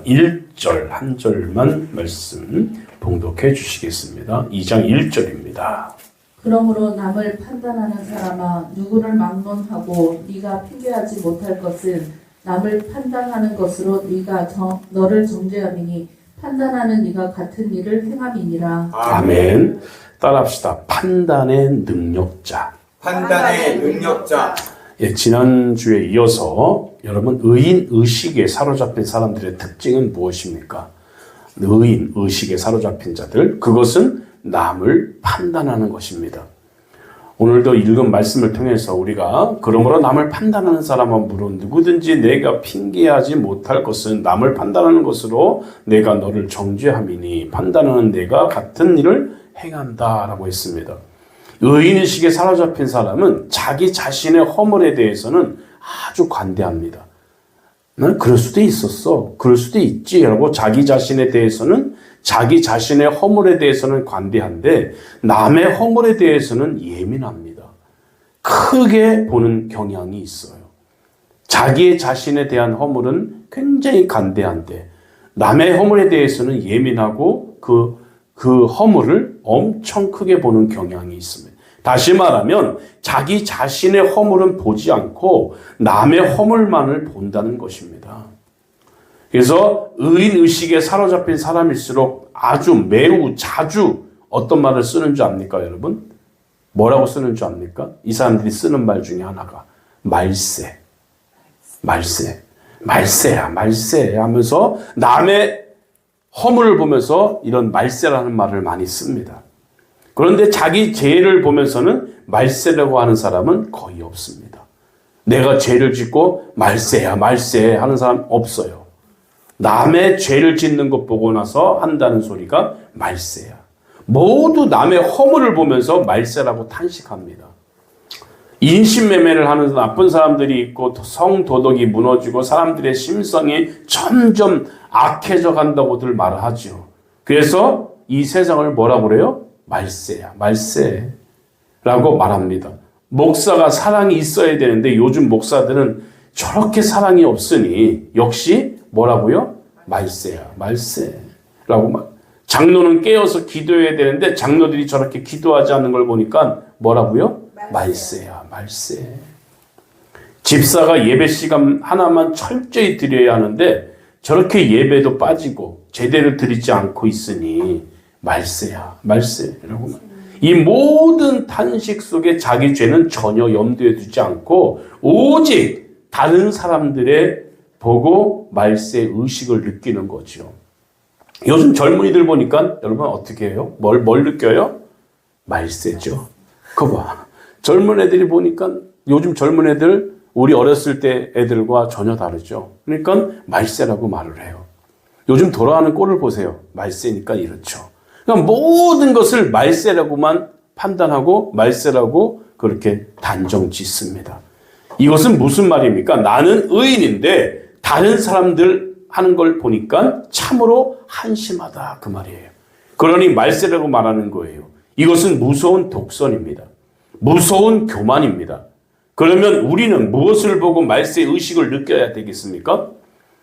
1절 한 절만 말씀 봉독해 주시겠습니다. 2장 1절입니다. 그러므로 남을 판단하는 사람아 누구를 막론하고 네가 핑계하지 못할 것은 남을 판단하는 것으로 네가 너를 정죄함이니 판단하는 네가 같은 일을 행함이니라. 아멘. 따라합시다. 판단의 능력자. 판단의 능력자. 예, 지난주에 이어서 여러분 의인 의식에 사로잡힌 사람들의 특징은 무엇입니까? 의인 의식에 사로잡힌 자들, 그것은 남을 판단하는 것입니다. 오늘도 읽은 말씀을 통해서 우리가 그러므로 남을 판단하는 사람은 물론 누구든지 내가 핑계하지 못할 것은 남을 판단하는 것으로 내가 너를 정죄함이니 판단하는 내가 같은 일을 행한다라고 했습니다. 의인의식에 사로잡힌 사람은 자기 자신의 허물에 대해서는 아주 관대합니다. 난 그럴 수도 있었어. 그럴 수도 있지. 라고 자기 자신에 대해서는 자기 자신의 허물에 대해서는 관대한데 남의 허물에 대해서는 예민합니다. 크게 보는 경향이 있어요. 자기 자신에 대한 허물은 굉장히 관대한데 남의 허물에 대해서는 예민하고 그 허물을 엄청 크게 보는 경향이 있습니다. 다시 말하면 자기 자신의 허물은 보지 않고 남의 허물만을 본다는 것입니다. 그래서 의인의식에 사로잡힌 사람일수록 아주 매우 자주 어떤 말을 쓰는 줄 압니까, 여러분? 뭐라고 쓰는 줄 압니까? 이 사람들이 쓰는 말 중에 하나가 말세. 말세야 하면서 남의 허물을 보면서 이런 말세라는 말을 많이 씁니다. 그런데 자기 죄를 보면서는 말세라고 하는 사람은 거의 없습니다. 내가 죄를 짓고 말세야 하는 사람 없어요. 남의 죄를 짓는 것 보고 나서 한다는 소리가 말세야. 모두 남의 허물을 보면서 말세라고 탄식합니다. 인신매매를 하는 나쁜 사람들이 있고 성도덕이 무너지고 사람들의 심성이 점점 악해져 간다고들 말하죠. 그래서 이 세상을 뭐라고 그래요? 말세라고 말합니다. 목사가 사랑이 있어야 되는데 요즘 목사들은 저렇게 사랑이 없으니 역시 뭐라고요? 말세라고 말. 장로는 깨어서 기도해야 되는데 장로들이 저렇게 기도하지 않는 걸 보니까 뭐라고요? 말세. 집사가 예배 시간 하나만 철저히 드려야 하는데 저렇게 예배도 빠지고 제대로 드리지 않고 있으니 말세라고 말. 이 모든 탄식 속에 자기 죄는 전혀 염두에 두지 않고 오직 다른 사람들의 보고 말세 의식을 느끼는 거죠. 요즘 젊은이들 보니까 여러분 어떻게 해요? 뭘 느껴요? 말세죠. 그거 봐. 젊은 애들이 보니까 요즘 젊은 애들 우리 어렸을 때 애들과 전혀 다르죠. 그러니까 말세라고 말을 해요. 요즘 돌아가는 꼴을 보세요. 말세니까 이렇죠. 그러니까 모든 것을 말세라고만 판단하고 말세라고 그렇게 단정 짓습니다. 이것은 무슨 말입니까? 나는 의인인데 다른 사람들 하는 걸 보니까 참으로 한심하다 그 말이에요. 그러니 말세라고 말하는 거예요. 이것은 무서운 독선입니다. 무서운 교만입니다. 그러면 우리는 무엇을 보고 말세 의식을 느껴야 되겠습니까?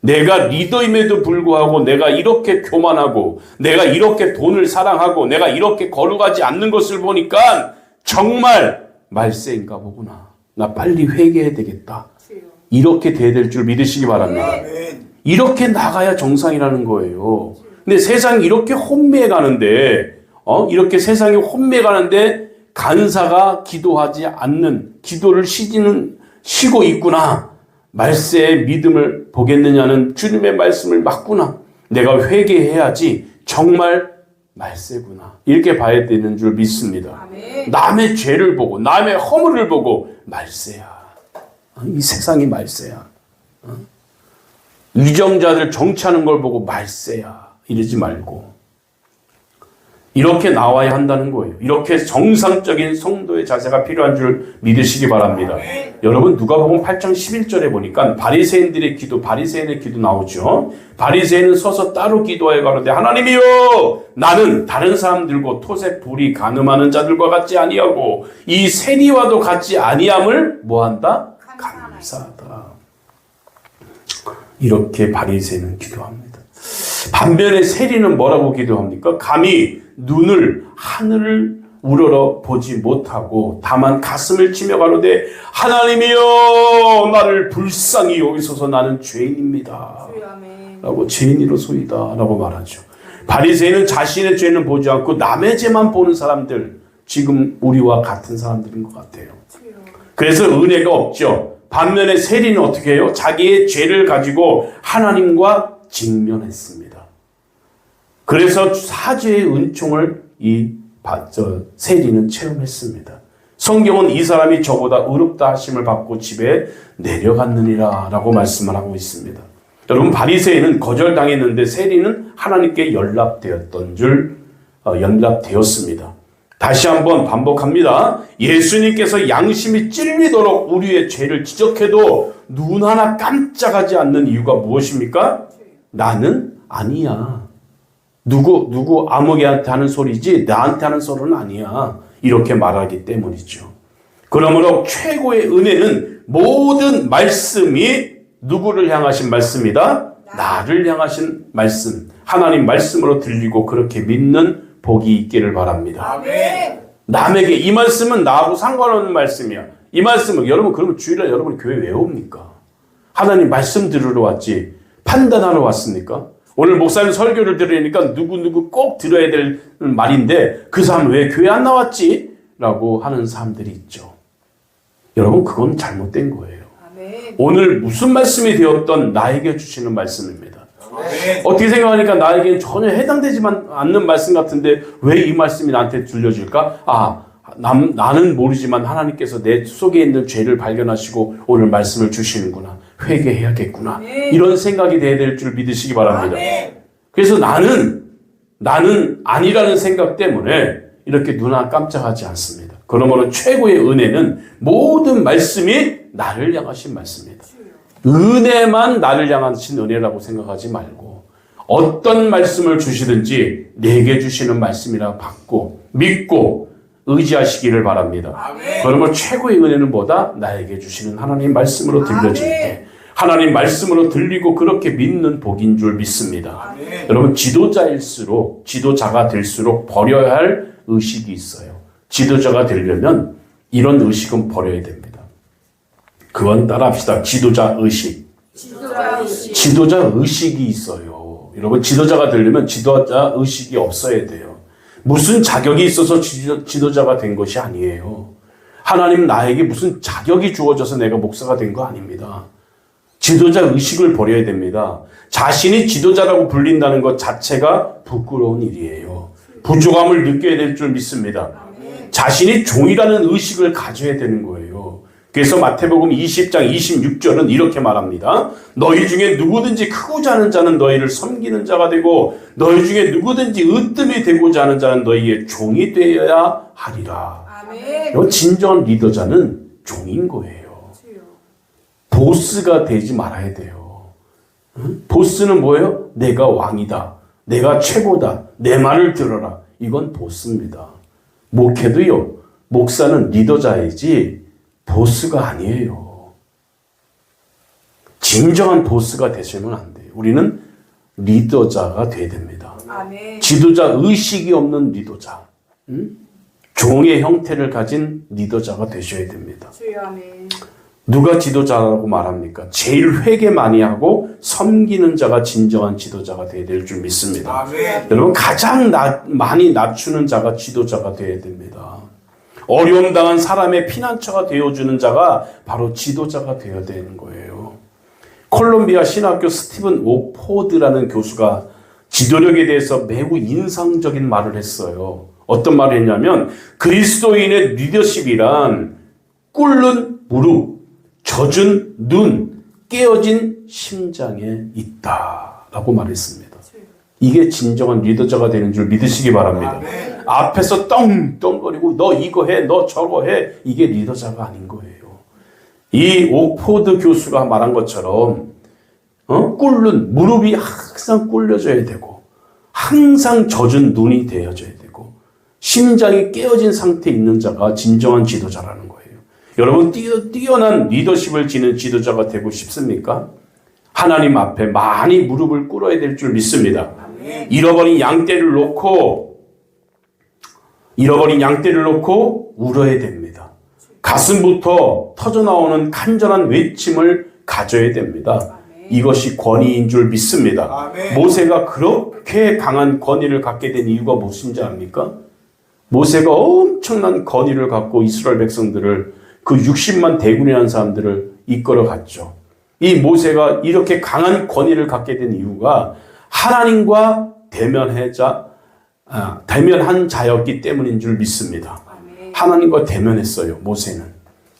내가 리더임에도 불구하고 내가 이렇게 교만하고 내가 이렇게 돈을 사랑하고 내가 이렇게 거룩하지 않는 것을 보니까 정말 말세인가 보구나. 나 빨리 회개해야 되겠다. 이렇게 돼야 될 줄 믿으시기 바랍니다. 이렇게 나가야 정상이라는 거예요. 근데 세상이 이렇게 혼미해 가는데 이렇게 세상이 혼미해 가는데 간사가 기도하지 않는 기도를 쉬고 있구나. 말세의 믿음을 보겠느냐는 주님의 말씀을 맞구나. 내가 회개해야지 정말 말세구나. 이렇게 봐야 되는 줄 믿습니다. 아멘. 남의 죄를 보고 남의 허물을 보고 말세야. 이 세상이 말세야. 위정자들 정치하는 걸 보고 말세야. 이러지 말고 이렇게 나와야 한다는 거예요. 이렇게 정상적인 성도의 자세가 필요한 줄 믿으시기 바랍니다. 여러분 누가복음 8장 11절에 보니까 바리새인들의 기도, 바리새인의 기도 나오죠. 바리새인은 서서 따로 기도하여 가로되 하나님이여 나는 다른 사람들과 토색 불이 간음하는 자들과 같지 아니하고 이 세리와도 같지 아니함을 뭐한다? 감사하다. 이렇게 바리새인은 기도합니다. 반면에 세리는 뭐라고 기도합니까? 감히 눈을 하늘을 우러러 보지 못하고 다만 가슴을 치며 가로되 하나님이여 나를 불쌍히 여기소서 나는 죄인입니다. 라고 죄인이로소이다 라고 말하죠. 바리새인은 자신의 죄는 보지 않고 남의 죄만 보는 사람들, 지금 우리와 같은 사람들인 것 같아요. 그래서 은혜가 없죠. 반면에 세리는 어떻게 해요? 자기의 죄를 가지고 하나님과 직면했습니다. 그래서 사죄의 은총을 세리는 체험했습니다. 성경은 이 사람이 저보다 의롭다 하심을 받고 집에 내려갔느니라 라고 말씀을 하고 있습니다. 여러분, 바리새인은 거절당했는데 세리는 하나님께 연락되었습니다. 다시 한번 반복합니다. 예수님께서 양심이 찔리도록 우리의 죄를 지적해도 눈 하나 깜짝하지 않는 이유가 무엇입니까? 나는 아니야. 누구 아무개한테 하는 소리지 나한테 하는 소리는 아니야. 이렇게 말하기 때문이죠. 그러므로 최고의 은혜는 모든 말씀이 누구를 향하신 말씀이다? 나를 향하신 말씀. 하나님 말씀으로 들리고 그렇게 믿는 복이 있기를 바랍니다. 아멘. 남에게 이 말씀은 나하고 상관없는 말씀이야. 이 말씀은 여러분, 그러면 주일날 여러분 교회 왜 옵니까? 하나님 말씀 들으러 왔지 판단하러 왔습니까? 오늘 목사님 설교를 들으니까 누구 꼭 들어야 될 말인데 그 사람 왜 교회 안 나왔지? 라고 하는 사람들이 있죠. 여러분, 그건 잘못된 거예요. 아멘. 오늘 무슨 말씀이 되었던 나에게 주시는 말씀입니다. 아멘. 어떻게 생각하니까 나에게는 전혀 해당되지 않는 말씀 같은데 왜 이 말씀이 나한테 들려질까? 나는 모르지만 하나님께서 내 속에 있는 죄를 발견하시고 오늘 말씀을 주시는구나. 회개해야겠구나. 이런 생각이 돼야 될 줄 믿으시기 바랍니다. 그래서 나는 아니라는 생각 때문에 이렇게 눈 하나 깜짝하지 않습니다. 그러므로 최고의 은혜는 모든 말씀이 나를 향하신 말씀입니다. 은혜만 나를 향하신 은혜라고 생각하지 말고 어떤 말씀을 주시든지 내게 주시는 말씀이라 받고 믿고 의지하시기를 바랍니다. 아멘. 그러므로 최고의 은혜는 뭐다? 나에게 주시는 하나님 말씀으로 들려질 때 하나님 말씀으로 들리고 그렇게 믿는 복인 줄 믿습니다. 아멘. 여러분, 지도자가 될수록 버려야 할 의식이 있어요. 지도자가 되려면 이런 의식은 버려야 됩니다. 그건 따라합시다. 지도자 의식. 지도자 의식이 있어요. 여러분, 지도자가 되려면 지도자 의식이 없어야 돼요. 무슨 자격이 있어서 지도자가 된 것이 아니에요. 하나님 나에게 무슨 자격이 주어져서 내가 목사가 된 거 아닙니다. 지도자 의식을 버려야 됩니다. 자신이 지도자라고 불린다는 것 자체가 부끄러운 일이에요. 부족함을 느껴야 될 줄 믿습니다. 자신이 종이라는 의식을 가져야 되는 거예요. 그래서 마태복음 20장 26절은 이렇게 말합니다. 너희 중에 누구든지 크고자 하는 자는 너희를 섬기는 자가 되고 너희 중에 누구든지 으뜸이 되고자 하는 자는 너희의 종이 되어야 하리라. 아멘. 진정한 리더자는 종인 거예요. 보스가 되지 말아야 돼요. 보스는 뭐예요? 내가 왕이다. 내가 최고다. 내 말을 들어라. 이건 보스입니다. 목회도요. 목사는 리더자이지 보스가 아니에요. 진정한 보스가 되시면 안 돼요. 우리는 리더자가 돼야 됩니다. 아멘. 지도자 의식이 없는 리더자. 종의 형태를 가진 리더자가 되셔야 됩니다. 주여 아멘. 누가 지도자라고 말합니까? 제일 회개 많이 하고 섬기는 자가 진정한 지도자가 되어야 될 줄 믿습니다. 아멘. 여러분, 가장 많이 낮추는 자가 지도자가 되어야 됩니다. 어려움 당한 사람의 피난처가 되어주는 자가 바로 지도자가 되어야 되는 거예요. 콜롬비아 신학교 스티븐 오포드라는 교수가 지도력에 대해서 매우 인상적인 말을 했어요. 어떤 말을 했냐면 그리스도인의 리더십이란 꿇는 무릎, 젖은 눈, 깨어진 심장에 있다라고 말했습니다. 이게 진정한 리더자가 되는 줄 믿으시기 바랍니다. 아멘. 앞에서 떵떵거리고 너 이거 해, 너 저거 해, 이게 리더자가 아닌 거예요. 이 옥포드 교수가 말한 것처럼 꿇는 무릎이 항상 꿇려져야 되고 항상 젖은 눈이 되어져야 되고 심장이 깨어진 상태에 있는 자가 진정한 지도자라는 거예요. 여러분, 뛰어난 리더십을 지닌 지도자가 되고 싶습니까? 하나님 앞에 많이 무릎을 꿇어야 될 줄 믿습니다. 아멘. 잃어버린 양떼를 놓고 울어야 됩니다. 가슴부터 터져나오는 간절한 외침을 가져야 됩니다. 이것이 권위인 줄 믿습니다. 아멘. 모세가 그렇게 강한 권위를 갖게 된 이유가 무엇인지 압니까? 모세가 엄청난 권위를 갖고 이스라엘 백성들을 그 60만 대군이라는 사람들을 이끌어 갔죠. 이 모세가 이렇게 강한 권위를 갖게 된 이유가 하나님과 대면한 자였기 때문인 줄 믿습니다. 하나님과 대면했어요, 모세는.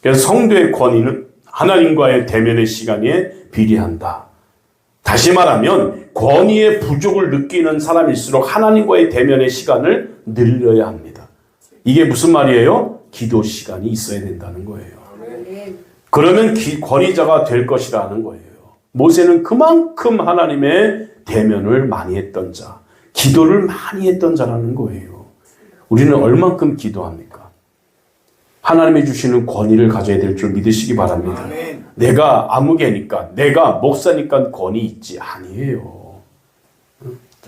그래서 성도의 권위는 하나님과의 대면의 시간에 비례한다. 다시 말하면 권위의 부족을 느끼는 사람일수록 하나님과의 대면의 시간을 늘려야 합니다. 이게 무슨 말이에요? 기도 시간이 있어야 된다는 거예요. 그러면 권위자가 될 것이라는 거예요. 모세는 그만큼 하나님의 대면을 많이 했던 자, 기도를 많이 했던 자라는 거예요. 우리는 얼만큼 기도합니까? 하나님이 주시는 권위를 가져야 될 줄 믿으시기 바랍니다. 아멘. 내가 아무개니까, 내가 목사니까 권위 있지. 아니에요.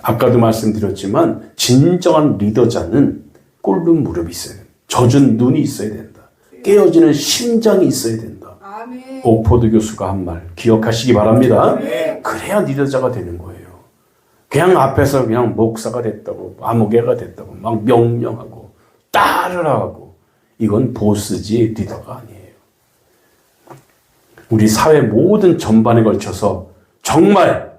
아까도 말씀드렸지만 진정한 리더자는 꿇는 무릎이 있어야 된다. 젖은 눈이 있어야 된다. 깨어지는 심장이 있어야 된다. 아멘. 옥포드 교수가 한 말 기억하시기 바랍니다. 아멘. 그래야 리더자가 되는 거예요. 그냥 앞에서 그냥 목사가 됐다고, 아무개가 됐다고 막 명령하고 따르라고, 이건 보스지 리더가 아니에요. 우리 사회 모든 전반에 걸쳐서 정말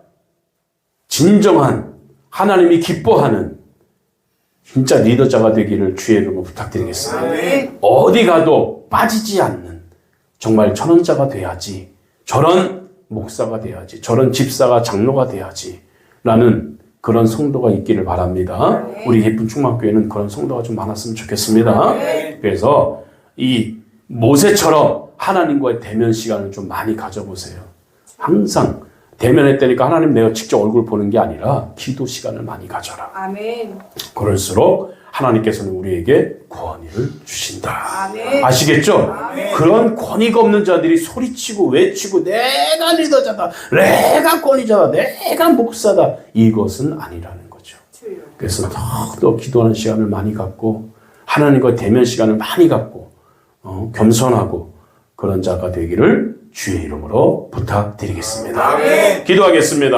진정한 하나님이 기뻐하는 진짜 리더자가 되기를 주의 이름으로 부탁드리겠습니다. 아멘. 어디 가도 빠지지 않는 정말 전원자가 돼야지, 저런 목사가 돼야지, 저런 집사가 장로가 돼야지 라는 그런 성도가 있기를 바랍니다. 우리 예쁜 충만교회는 그런 성도가 좀 많았으면 좋겠습니다. 그래서 이 모세처럼 하나님과의 대면 시간을 좀 많이 가져보세요. 항상 대면했다니까 하나님 내가 직접 얼굴 보는 게 아니라 기도 시간을 많이 가져라. 아멘. 그럴수록 하나님께서는 우리에게 권위를 주신다. 아멘. 아시겠죠? 아멘. 그런 권위가 없는 자들이 소리치고 외치고 내가 리더자다, 내가 권위자다, 내가 목사다, 이것은 아니라는 거죠. 그래서 더욱더 기도하는 시간을 많이 갖고 하나님과 대면 시간을 많이 갖고 겸손하고 그런 자가 되기를 주의 이름으로 부탁드리겠습니다. 아멘. 기도하겠습니다.